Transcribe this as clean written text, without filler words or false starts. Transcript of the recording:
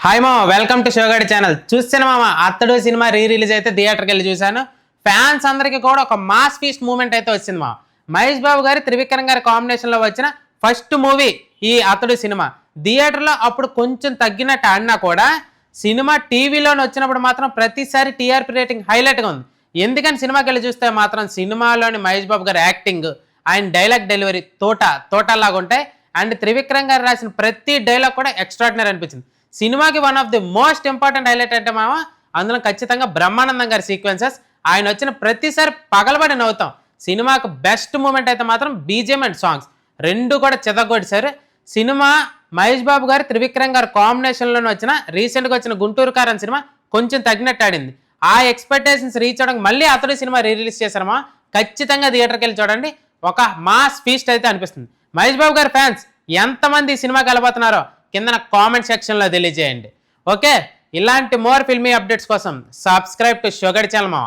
Hi మామ, welcome to షోగడి channel. చూస్తాను మామ, అత్తడు సినిమా రిలీజ్ అయితే థియేటర్కి వెళ్ళి చూశాను. ఫ్యాన్స్ అందరికీ కూడా ఒక మాస్ ఫీస్ట్ మూమెంట్ అయితే వచ్చింది మామ. మహేష్ బాబు గారి త్రివిక్రమ్ గారి కాంబినేషన్లో వచ్చిన ఫస్ట్ మూవీ ఈ అతడు సినిమా. థియేటర్లో అప్పుడు కొంచెం తగ్గినట్టు ఆడినా కూడా సినిమా టీవీలోనే వచ్చినప్పుడు మాత్రం ప్రతిసారి టీఆర్పీ రేటింగ్ హైలైట్గా ఉంది. ఎందుకని సినిమాకి వెళ్ళి చూస్తే మాత్రం సినిమాలోని మహేష్ బాబు గారి యాక్టింగ్, ఆయన డైలాగ్ డెలివరీ తోటలాగా ఉంటాయి. అండ్ త్రివిక్రమ్ గారు రాసిన ప్రతి డైలాగ్ కూడా ఎక్స్ట్రాడినరీ అనిపించింది. సినిమాకి one of the most important highlight అంటే మామ, అందులో ఖచ్చితంగా బ్రహ్మానందం గారి సీక్వెన్సెస్. ఆయన వచ్చిన ప్రతిసారి పగలబడి నవ్వుతాం. సినిమాకు బెస్ట్ మూమెంట్ అయితే మాత్రం బీజిఎం అండ్ సాంగ్స్ రెండు కూడా చెదగొట్టారు. సినిమా మహేష్ బాబు గారు త్రివిక్రమ్ గారు కాంబినేషన్లోనే వచ్చిన రీసెంట్గా వచ్చిన గుంటూరు కారం సినిమా కొంచెం తగ్గినట్టు ఆడింది. ఆ ఎక్స్పెక్టేషన్స్ రీచ్ అవడానికి మళ్ళీ అతడు సినిమా రిలీజ్ చేశారమ్మా. ఖచ్చితంగా థియేటర్కి వెళ్ళి చూడండి, ఒక మాస్ ఫీస్ట్ అయితే అనిపిస్తుంది. మహేష్ బాబు గారి ఫ్యాన్స్ ఎంతమంది సినిమాకి వెళ్ళబోతున్నారో కింద కామెంట్ సెక్షన్లో తెలియజేయండి. ఓకే, ఇలాంటి మోర్ ఫిల్మీ అప్డేట్స్ కోసం సబ్స్క్రైబ్ టు షోగడి ఛానల్ మామ.